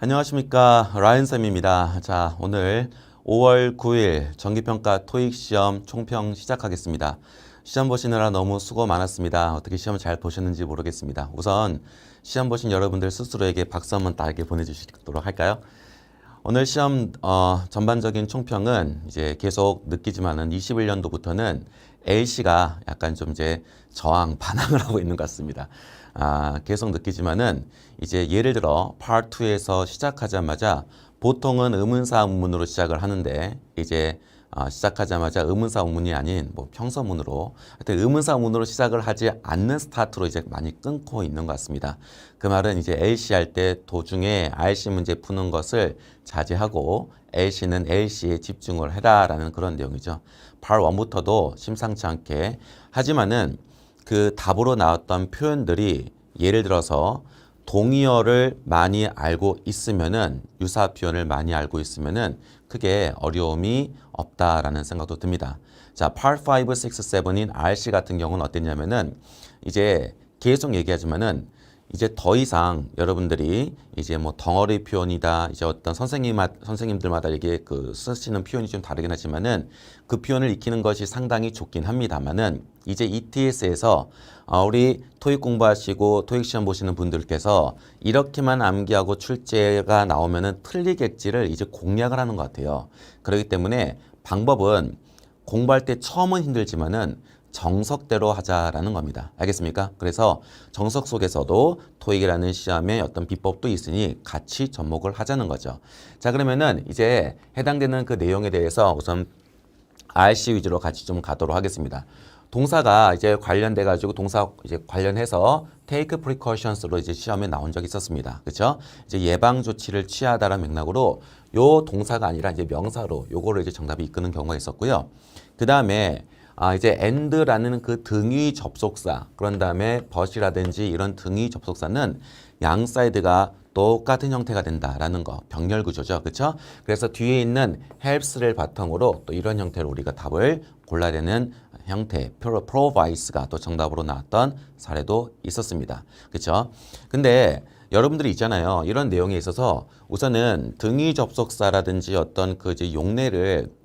안녕하십니까, 라이언쌤입니다. 자, 오늘 5월 9일 정기평가 토익 시험 총평 시작하겠습니다. 시험 보시느라 너무 수고 많았습니다. 어떻게 시험 잘 보셨는지 모르겠습니다. 우선 시험 보신 여러분들 스스로에게 박수 한번 따게 보내주시도록 할까요? 오늘 시험 전반적인 총평은 이제 계속 느끼지만은 21년도부터는 L씨가 약간 좀 이제 저항, 반항을 하고 있는 것 같습니다. 계속 느끼지만은 이제 예를 들어 Part 2에서 시작하자마자 보통은 의문사 문문으로 시작을 하는데 이제 시작하자마자 의문사 문문이 아닌 뭐 평서문으로 하여튼 의문사 문문으로 시작을 하지 않는 스타트로 이제 많이 끊고 있는 것 같습니다. 그 말은 이제 L씨 할 때 도중에 RC 문제 푸는 것을 자제하고 L씨는 L씨에 집중을 해라라는 그런 내용이죠. Part 1부터도 심상치 않게 하지만은 그 답으로 나왔던 표현들이 예를 들어서 동의어를 많이 알고 있으면은 유사 표현을 많이 알고 있으면은 크게 어려움이 없다라는 생각도 듭니다. 자, Part 5, 6, 7인 RC 같은 경우는 어땠냐면은 이제 계속 얘기하지만은 이제 더 이상 여러분들이 이제 뭐 덩어리 표현이다 이제 어떤 선생님들마다 이게 그 쓰시는 표현이 좀 다르긴 하지만은 그 표현을 익히는 것이 상당히 좋긴 합니다만은 이제 ETS에서 우리 토익 공부하시고 토익 시험 보시는 분들께서 이렇게만 암기하고 출제가 나오면은 틀리겠지를 이제 공략을 하는 것 같아요. 그렇기 때문에 방법은 공부할 때 처음은 힘들지만은 정석대로 하자라는 겁니다. 알겠습니까? 그래서 정석 속에서도 토익이라는 시험의 어떤 비법도 있으니 같이 접목을 하자는 거죠. 자, 그러면은 이제 해당되는 그 내용에 대해서 우선 RC 위주로 같이 좀 가도록 하겠습니다. 동사가 이제 관련돼 가지고 동사 이제 관련해서 take precautions로 이제 시험에 나온 적이 있었습니다. 그렇죠? 이제 예방 조치를 취하다라는 맥락으로 요 동사가 아니라 이제 명사로 요거를 이제 정답이 이끄는 경우가 있었고요. 그다음에 이제 and라는 그 등위 접속사, 그런 다음에 but이라든지 이런 등위 접속사는 양 사이드가 똑같은 형태가 된다라는 거, 병렬 구조죠. 그렇죠? 그래서 뒤에 있는 helps를 바탕으로 또 이런 형태로 우리가 답을 골라야 되는 형태, provide스가 또 정답으로 나왔던 사례도 있었습니다. 그렇죠? 근데 여러분들이 있잖아요. 이런 내용에 있어서 우선은 등위 접속사라든지 어떤 그 이제 용례를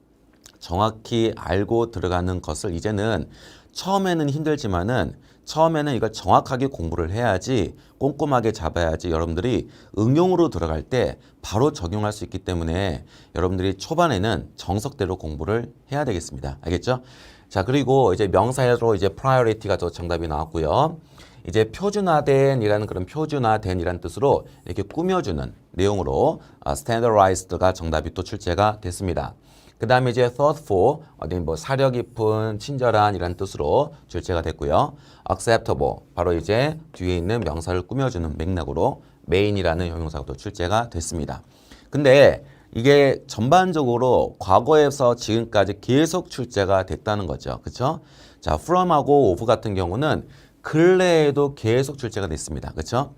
정확히 알고 들어가는 것을 이제는 처음에는 힘들지만은 처음에는 이걸 정확하게 공부를 해야지 꼼꼼하게 잡아야지 여러분들이 응용으로 들어갈 때 바로 적용할 수 있기 때문에 여러분들이 초반에는 정석대로 공부를 해야 되겠습니다. 알겠죠? 자, 그리고 이제 명사로 이제 priority가 또 정답이 나왔고요. 이제 표준화된이라는 그런 표준화된이라는 뜻으로 이렇게 꾸며주는 내용으로 standardized가 정답이 또 출제가 됐습니다. 그 다음에 이제 thoughtful, 어디 뭐 사려 깊은, 친절한 이라는 뜻으로 출제가 됐고요. acceptable, 바로 이제 뒤에 있는 명사를 꾸며주는 맥락으로 main이라는 형용사가 또 출제가 됐습니다. 근데 이게 전반적으로 과거에서 지금까지 계속 출제가 됐다는 거죠. 그렇죠? 자, from하고 of 같은 경우는 근래에도 계속 출제가 됐습니다. 그렇죠?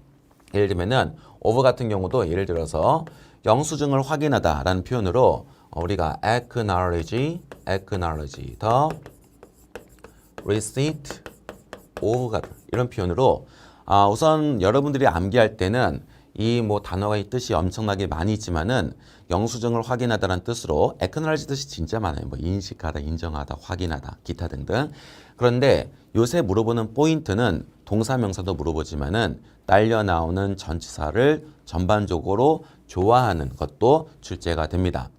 예를 들면은 of 같은 경우도 예를 들어서 영수증을 확인하다라는 표현으로 우리가 acknowledge the receipt of 이런 표현으로 우선 여러분들이 암기할 때는 이 뭐 단어가 이 뜻이 엄청나게 많이 있지만은 영수증을 확인하다라는 뜻으로 acknowledge 뜻이 진짜 많아요. 뭐 인식하다, 인정하다, 확인하다, 기타 등등. 그런데 요새 물어보는 포인트는 동사 명사도 물어보지만은 딸려 나오는 전치사를 전반적으로 좋아하는 것도 출제가 됩니다.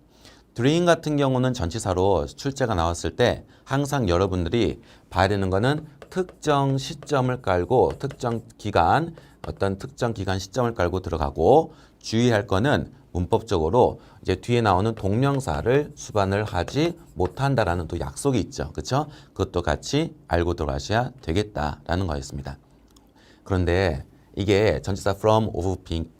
dream 같은 경우는 전치사로 출제가 나왔을 때 항상 여러분들이 봐야 되는 거는 특정 시점을 깔고 특정 기간, 어떤 특정 기간 시점을 깔고 들어가고 주의할 거는 문법적으로 이제 뒤에 나오는 동명사를 수반을 하지 못한다라는 또 약속이 있죠. 그렇죠? 그것도 같이 알고 들어가셔야 되겠다라는 거였습니다. 그런데 이게 전치사 from, of, being,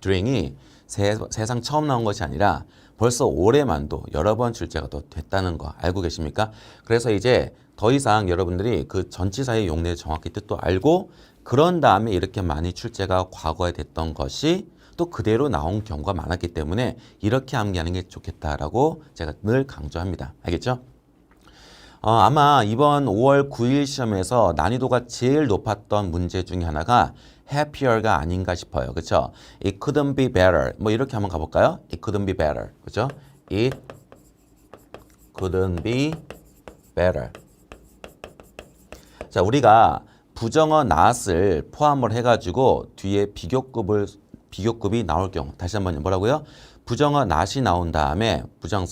during이 세상 처음 나온 것이 아니라 벌써 올해만도 여러 번 출제가 또 됐다는 거 알고 계십니까? 그래서 이제 더 이상 여러분들이 그 전치사의 용례를 정확히 뜻도 알고 그런 다음에 이렇게 많이 출제가 과거에 됐던 것이 또 그대로 나온 경우가 많았기 때문에 이렇게 암기하는 게 좋겠다라고 제가 늘 강조합니다. 알겠죠? 아마 이번 5월 9일 시험에서 난이도가 제일 높았던 문제 중에 하나가 happier가 아닌가 싶어요. 그렇죠? It couldn't be better. 뭐 이렇게 한번 가볼까요? It couldn't be better. 그렇죠? It couldn't be better. 자, 우리가 부정어 not을 포함을 해가지고 뒤에 비교급이 나올 경우 다시 한번 뭐라고요? 부정어 not이 나온 다음에 부정어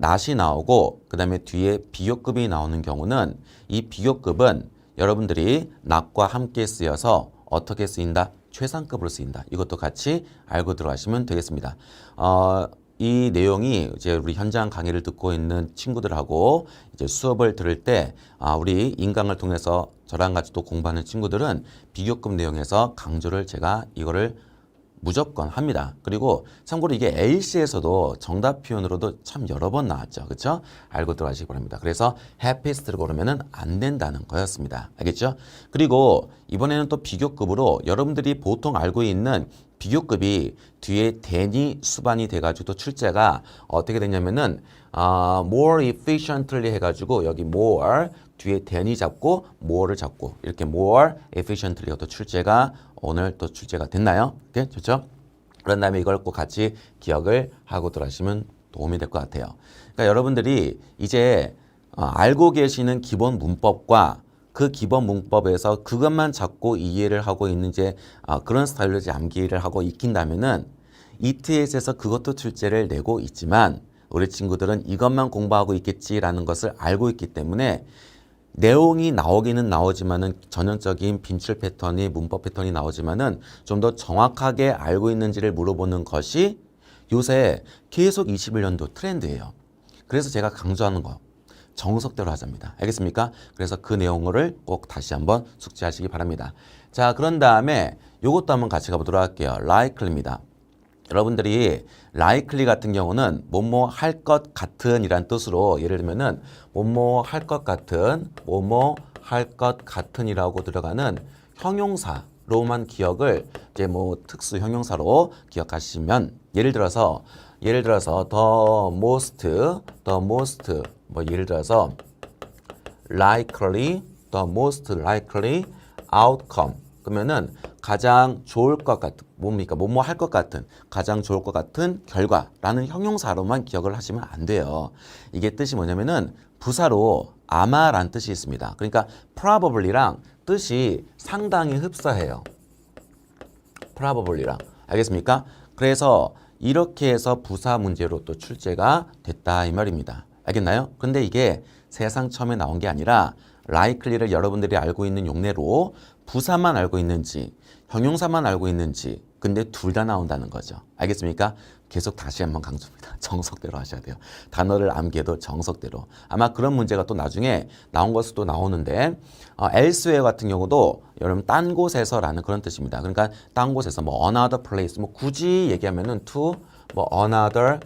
not이 나오고 그 다음에 뒤에 비교급이 나오는 경우는 이 비교급은 여러분들이 not과 함께 쓰여서 어떻게 쓰인다? 최상급으로 쓰인다. 이것도 같이 알고 들어가시면 되겠습니다. 이 내용이 이제 우리 현장 강의를 듣고 있는 친구들하고 이제 수업을 들을 때 우리 인강을 통해서 저랑 같이 또 공부하는 친구들은 비교급 내용에서 강조를 제가 이거를 무조건 합니다. 그리고 참고로 이게 AC에서도 정답 표현으로도 참 여러 번 나왔죠. 그렇죠? 알고 들어가시기 바랍니다. 그래서 happiest를 고르면은 안 된다는 거였습니다. 알겠죠? 그리고 이번에는 또 비교급으로 여러분들이 보통 알고 있는 비교급이 뒤에 than이 수반이 돼가지고 또 출제가 어떻게 되냐면은 more efficiently 해가지고 여기 more 뒤에 than이 잡고 more를 잡고 이렇게 more efficiently가 또 출제가 오늘 또 출제가 됐나요? 오케이? 좋죠? 그런 다음에 이걸 꼭 같이 기억을 하고 들어가시면 도움이 될 것 같아요. 그러니까 여러분들이 이제 알고 계시는 기본 문법과 그 기본 문법에서 그것만 잡고 이해를 하고 있는 이제 그런 스타일로 이제 암기를 하고 익힌다면은 ETS에서 그것도 출제를 내고 있지만 우리 친구들은 이것만 공부하고 있겠지라는 것을 알고 있기 때문에 내용이 나오기는 나오지만은 전형적인 빈출 패턴이 문법 패턴이 나오지만은 좀 더 정확하게 알고 있는지를 물어보는 것이 요새 계속 21년도 트렌드예요. 그래서 제가 강조하는 거 정석대로 하자입니다. 알겠습니까? 그래서 그 내용을 꼭 다시 한번 숙지하시기 바랍니다. 자, 그런 다음에 요것도 한번 같이 가보도록 할게요. likely입니다. 여러분들이 likely 같은 경우는 뭐뭐 할 것 같은 이란 뜻으로 예를 들면은 뭐뭐 할 것 같은 뭐뭐 할 것 같은 이라고 들어가는 형용사로만 기억을 이제 뭐 특수 형용사로 기억하시면 예를 들어서 the most 뭐 예를 들어서 likely the most likely outcome 그러면은 가장 좋을 것 같은 뭡니까? 뭐뭐 할 것 같은 가장 좋을 것 같은 결과라는 형용사로만 기억을 하시면 안 돼요. 이게 뜻이 뭐냐면은 부사로 아마란 뜻이 있습니다. 그러니까 probably랑 뜻이 상당히 흡사해요. probably랑 알겠습니까? 그래서 이렇게 해서 부사 문제로 또 출제가 됐다 이 말입니다. 알겠나요? 근데 이게 세상 처음에 나온 게 아니라 likely를 여러분들이 알고 있는 용례로 부사만 알고 있는지 형용사만 알고 있는지 근데 둘 다 나온다는 거죠. 알겠습니까? 계속 다시 한번 강조입니다. 정석대로 하셔야 돼요. 단어를 암기해도 정석대로. 아마 그런 문제가 또 나중에 나온 것도 또 나오는데 elsewhere 같은 경우도 여러분 딴 곳에서라는 그런 뜻입니다. 그러니까 딴 곳에서 뭐 another place 뭐 굳이 얘기하면은 to 뭐 another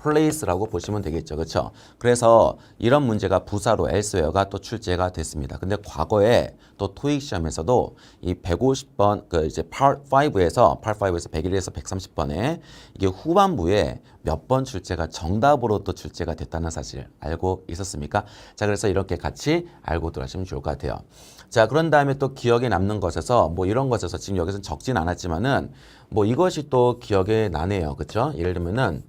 place라고 보시면 되겠죠. 그렇죠? 그래서 이런 문제가 부사로 elsewhere가 또 출제가 됐습니다. 근데 과거에 또 토익 시험에서도 이 150번 그 이제 part 5에서 101에서 130번에 이게 후반부에 몇 번 출제가 정답으로 또 출제가 됐다는 사실 알고 있었습니까? 자, 그래서 이렇게 같이 알고 들어가시면 좋을 것 같아요. 자, 그런 다음에 또 기억에 남는 것에서 뭐 이런 것에서 지금 여기서는 적진 않았지만은 뭐 이것이 또 기억에 나네요. 그렇죠? 예를 들면은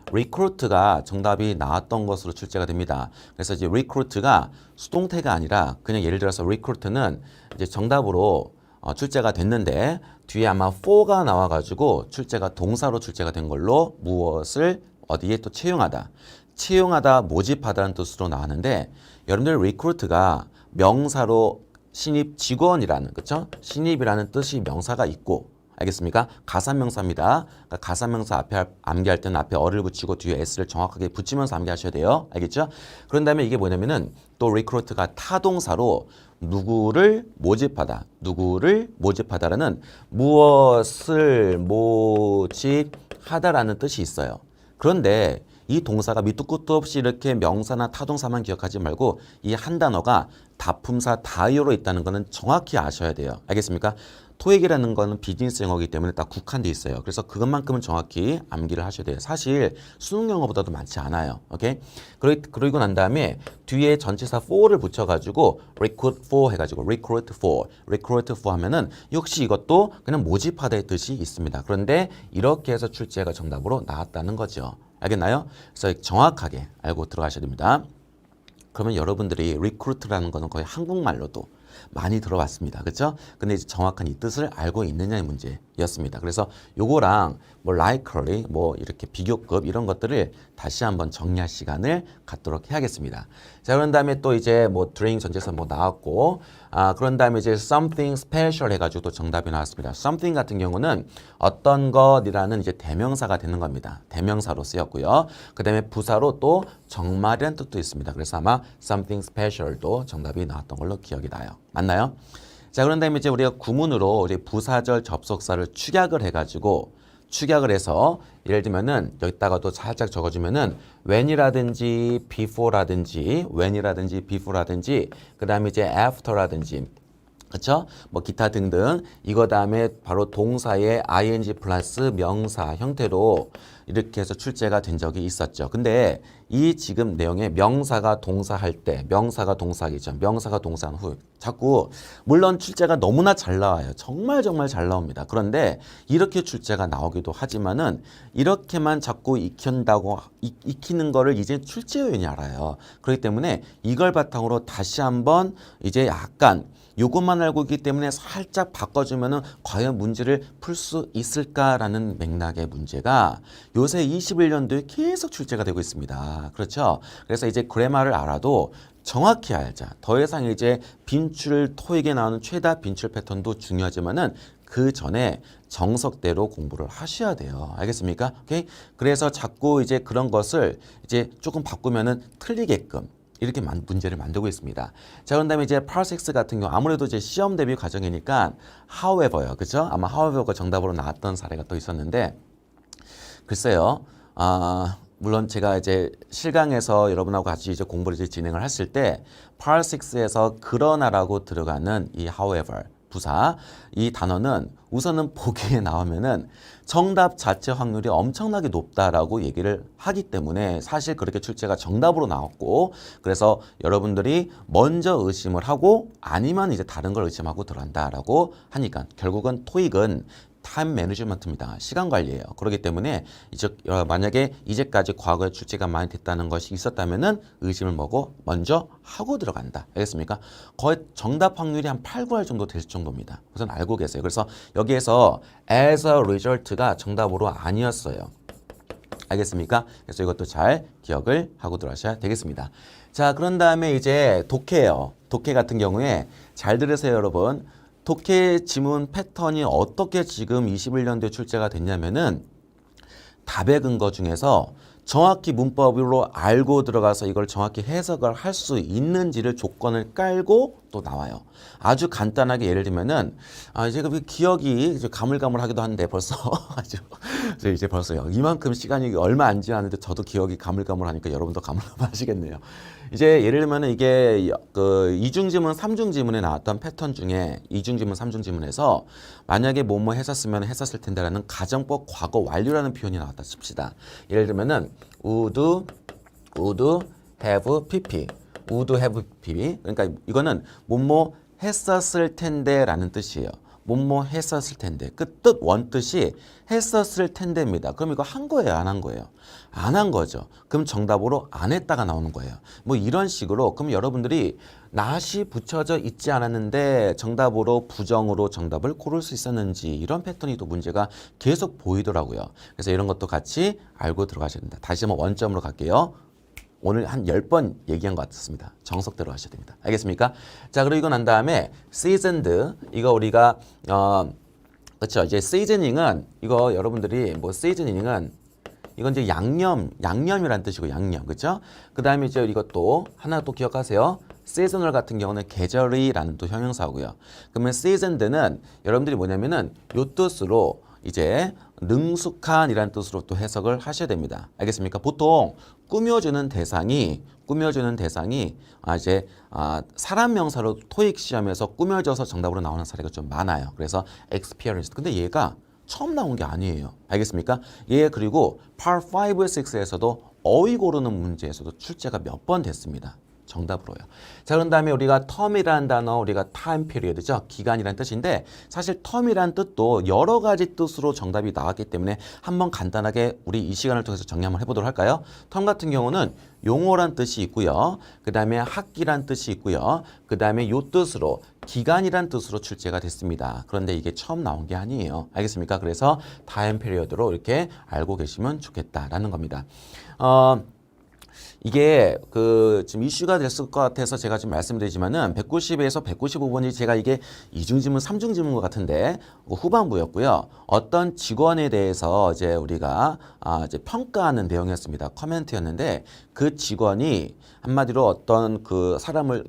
recruit가 정답이 나왔던 것으로 출제가 됩니다. 그래서 이제 recruit가 수동태가 아니라 그냥 예를 들어서 recruit는 이제 정답으로 출제가 됐는데 뒤에 아마 for가 나와가지고 출제가 동사로 출제가 된 걸로 무엇을 어디에 또 채용하다, 모집하다는 뜻으로 나왔는데 여러분들 recruit가 명사로 신입 직원이라는 그렇죠? 신입이라는 뜻이 명사가 있고 알겠습니까? 가산명사입니다. 그러니까 가산명사 앞에 암기할 때는 앞에 어를 붙이고 뒤에 s를 정확하게 붙이면서 암기하셔야 돼요. 알겠죠? 그런 다음에 이게 뭐냐면은 또 recruit가 타동사로 누구를 모집하다라는 무엇을 모집하다라는 뜻이 있어요. 그런데 이 동사가 밑도 끝도 없이 이렇게 명사나 타동사만 기억하지 말고 이 한 단어가 다품사 다이어로 있다는 것은 정확히 아셔야 돼요. 알겠습니까? 토익이라는 거는 비즈니스 영어이기 때문에 딱 국한돼 있어요. 그래서 그것만큼은 정확히 암기를 하셔야 돼요. 사실 수능 영어보다도 많지 않아요. 오케이? 그리고 난 다음에 뒤에 전치사 for를 붙여가지고 recruit for 해가지고 recruit for 하면은 역시 이것도 그냥 모집하다의 뜻이 있습니다. 그런데 이렇게 해서 출제가 정답으로 나왔다는 거죠. 알겠나요? 그래서 정확하게 알고 들어가셔야 됩니다. 그러면 여러분들이 recruit라는 거는 거의 한국말로도 많이 들어봤습니다. 그렇죠? 근데 이제 정확한 이 뜻을 알고 있느냐의 문제였습니다. 그래서 요거랑 뭐 likely 뭐 이렇게 비교급 이런 것들을 다시 한번 정리할 시간을 갖도록 해야겠습니다. 자, 그런 다음에 또 이제 뭐 during 전체에서 뭐 나왔고 그런 다음에 이제 something special 해가지고 또 정답이 나왔습니다. something 같은 경우는 어떤 것이라는 이제 대명사가 되는 겁니다. 대명사로 쓰였고요. 그 다음에 부사로 또 정말이라는 뜻도 있습니다. 그래서 아마 something special도 정답이 나왔던 걸로 기억이 나요. 맞나요? 자, 그런 다음에 이제 우리가 구문으로 우리 부사절 접속사를 축약을 해가지고 축약을 해서 예를 들면은 여기다가도 살짝 적어주면은 when이라든지 before라든지 그 다음에 이제 after라든지 그쵸? 뭐 기타 등등 이거 다음에 바로 동사의 ing 플러스 명사 형태로 이렇게 해서 출제가 된 적이 있었죠. 근데 이 지금 내용에 명사가 동사할 때 명사가 동사하기 전 명사가 동사한 후 자꾸 물론 출제가 너무나 잘 나와요. 정말 잘 나옵니다. 그런데 이렇게 출제가 나오기도 하지만은 이렇게만 자꾸 익히는 거를 이제 출제 요인이 알아요. 그렇기 때문에 이걸 바탕으로 다시 한번 이제 약간 요것만 알고 있기 때문에 살짝 바꿔주면은 과연 문제를 풀 수 있을까라는 맥락의 문제가 요새 21년도에 계속 출제가 되고 있습니다. 그렇죠? 그래서 이제 그래마를 알아도 정확히 알자. 더 이상 이제 빈출 토익에 나오는 최다 빈출 패턴도 중요하지만은 그 전에 정석대로 공부를 하셔야 돼요. 알겠습니까? 오케이? 그래서 자꾸 이제 그런 것을 이제 조금 바꾸면은 틀리게끔 이렇게 문제를 만들고 있습니다. 자, 그런 다음에 이제 Part 6 같은 경우 아무래도 이제 시험 대비 과정이니까 however요. 그죠? 아마 however가 정답으로 나왔던 사례가 또 있었는데 글쎄요. 물론 제가 이제 실강에서 여러분하고 같이 이제 공부를 이제 진행을 했을 때 Part 6에서 그러나라고 들어가는 이 however 부사 이 단어는 우선은 보기에 나오면은 정답 자체 확률이 엄청나게 높다라고 얘기를 하기 때문에 사실 그렇게 출제가 정답으로 나왔고 그래서 여러분들이 먼저 의심을 하고 아니면 이제 다른 걸 의심하고 들어간다라고 하니까 결국은 토익은 타임 매니지먼트입니다. 시간 관리예요. 그렇기 때문에 이제 만약에 이제까지 과거에 출제가 많이 됐다는 것이 있었다면은 의심을 뭐고 먼저 하고 들어간다. 알겠습니까? 거의 정답 확률이 한 8, 9할 정도 될 정도입니다. 우선 알고 계세요. 그래서 여기에서 as a result가 정답으로 아니었어요. 알겠습니까? 그래서 이것도 잘 기억을 하고 들어가셔야 되겠습니다. 자, 그런 다음에 이제 독해예요. 독해 같은 경우에 잘 들으세요, 여러분. 독해 지문 패턴이 어떻게 지금 21년도에 출제가 됐냐면은 답의 근거 중에서 정확히 문법으로 알고 들어가서 이걸 정확히 해석을 할 수 있는지를 조건을 깔고 또 나와요. 아주 간단하게 예를 들면은 이제 그 기억이 이제 가물가물하기도 한데 벌써 아주 이제 벌써 이만큼 시간이 얼마 안 지났는데 저도 기억이 가물가물하니까 여러분도 가물가물하시겠네요. 이제 예를 들면은 이게 그 이중지문, 삼중지문에 나왔던 패턴 중에 이중지문, 삼중지문에서 만약에 뭐뭐 했었으면 했었을 텐데라는 가정법 과거 완료라는 표현이 나왔다 칩시다. 예를 들면은 would have pp, would have pp. 그러니까 이거는 뭐뭐 했었을 텐데라는 뜻이에요. 뭐뭐 했었을 텐데 그 뜻 원뜻이 했었을 텐데입니다. 그럼 이거 한 거예요, 안 한 거예요? 안 한 거죠. 그럼 정답으로 안 했다가 나오는 거예요. 뭐 이런 식으로 그럼 여러분들이 not이 붙여져 있지 않았는데 정답으로 부정으로 정답을 고를 수 있었는지 이런 패턴이 또 문제가 계속 보이더라고요. 그래서 이런 것도 같이 알고 들어가셔야 된다. 다시 한번 원점으로 갈게요. 오늘 한 10번 얘기한 것 같습니다. 정석대로 하셔야 됩니다. 알겠습니까? 자, 그리고 난 다음에 seasoned 이거 우리가 그렇죠. 이제 seasoning은 이거 여러분들이 뭐 seasoning은 이건 이제 양념이라는 뜻이고 양념. 그렇죠? 그다음에 이제 이것도 하나 또 기억하세요. seasonal 같은 경우는 계절이라는 또 형용사고요. 그러면 seasoned는 여러분들이 뭐냐면은 요 뜻으로 이제 능숙한이라는 뜻으로 또 해석을 하셔야 됩니다. 알겠습니까? 보통 꾸며주는 대상이 사람 명사로 토익 시험에서 꾸며져서 정답으로 나오는 사례가 좀 많아요. 그래서 experience. 근데 얘가 처음 나온 게 아니에요. 알겠습니까? 얘 그리고 Part 5, 6에서도 어휘 고르는 문제에서도 출제가 몇 번 됐습니다. 정답으로요. 자, 그런 다음에 우리가 term이라는 단어, 우리가 time period죠. 기간이라는 뜻인데 사실 term이라는 뜻도 여러 가지 뜻으로 정답이 나왔기 때문에 한번 간단하게 우리 이 시간을 통해서 정리 한번 해보도록 할까요? term 같은 경우는 용어란 뜻이 있고요. 그 다음에 학기란 뜻이 있고요. 그 다음에 요 뜻으로 기간이란 뜻으로 출제가 됐습니다. 그런데 이게 처음 나온 게 아니에요. 알겠습니까? 그래서 time period로 이렇게 알고 계시면 좋겠다라는 겁니다. 이게 지금 이슈가 됐을 것 같아서 제가 지금 말씀드리지만은 190에서 195번이 제가 이게 이중지문, 삼중지문 것 같은데 후반부였고요. 어떤 직원에 대해서 이제 우리가 이제 평가하는 내용이었습니다. 커멘트였는데 그 직원이 한마디로 어떤 그 사람을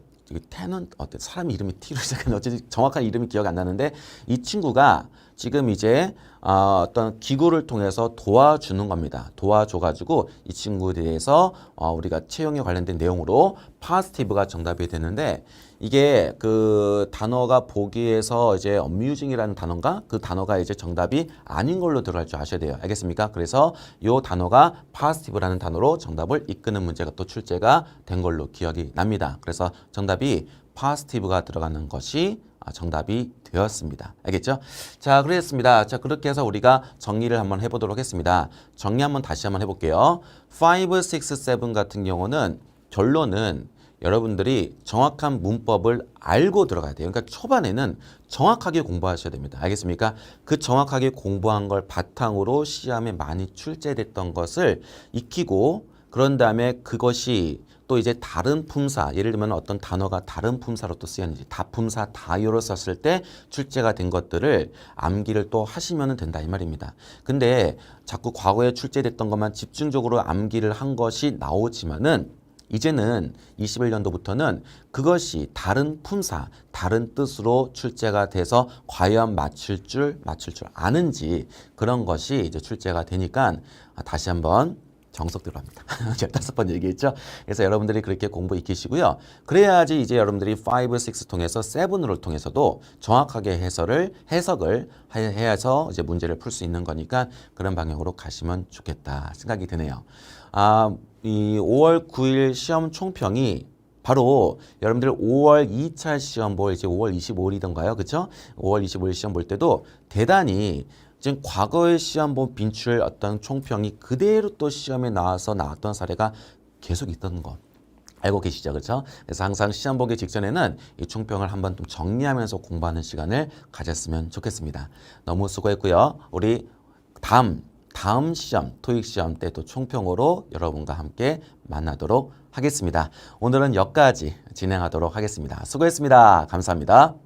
어떤 사람 이름이 T로 시작하는 어쨌든 정확한 이름이 기억이 안 나는데 이 친구가 지금 이제 어떤 기구를 통해서 도와주는 겁니다. 도와줘가지고 이 친구에 대해서 우리가 채용에 관련된 내용으로 positive가 정답이 되는데 이게 그 단어가 보기에서 이제 amusing이라는 단어인가? 그 단어가 이제 정답이 아닌 걸로 들어갈 줄 아셔야 돼요. 알겠습니까? 그래서 이 단어가 positive라는 단어로 정답을 이끄는 문제가 또 출제가 된 걸로 기억이 납니다. 그래서 정답이 positive가 들어가는 것이 정답이 되었습니다. 알겠죠? 자, 그랬습니다. 자, 그렇게 해서 우리가 정리를 한번 해보도록 하겠습니다. 정리 한번 다시 한번 해볼게요. 5, 6, 7 같은 경우는 결론은 여러분들이 정확한 문법을 알고 들어가야 돼요. 그러니까 초반에는 정확하게 공부하셔야 됩니다. 알겠습니까? 그 정확하게 공부한 걸 바탕으로 시험에 많이 출제됐던 것을 익히고 그런 다음에 그것이 또 이제 다른 품사, 예를 들면 어떤 단어가 다른 품사로 또 쓰였는지 다품사, 다유로 썼을 때 출제가 된 것들을 암기를 또 하시면 된다 이 말입니다. 근데 자꾸 과거에 출제됐던 것만 집중적으로 암기를 한 것이 나오지만은 이제는 21년도부터는 그것이 다른 품사, 다른 뜻으로 출제가 돼서 과연 맞출 줄 아는지 그런 것이 이제 출제가 되니까 다시 한번 정석 들어갑니다. 제가 5번 얘기했죠. 그래서 여러분들이 그렇게 공부 익히시고요. 그래야지 이제 여러분들이 5, 6 통해서 7을 통해서도 정확하게 해석을 해서 이제 문제를 풀 수 있는 거니까 그런 방향으로 가시면 좋겠다 생각이 드네요. 이 5월 9일 시험 총평이 바로 여러분들 5월 2차 시험 볼 이제 5월 25일이던가요? 그렇죠? 5월 25일 시험 볼 때도 대단히 지금 과거의 시험 본 빈출 어떤 총평이 그대로 또 시험에 나왔던 사례가 계속 있던 거 알고 계시죠? 그렇죠? 그래서 항상 시험 보기 직전에는 이 총평을 한번 좀 정리하면서 공부하는 시간을 가졌으면 좋겠습니다. 너무 수고했고요. 우리 다음 시험, 토익 시험 때 또 총평으로 여러분과 함께 만나도록 하겠습니다. 오늘은 여기까지 진행하도록 하겠습니다. 수고했습니다. 감사합니다.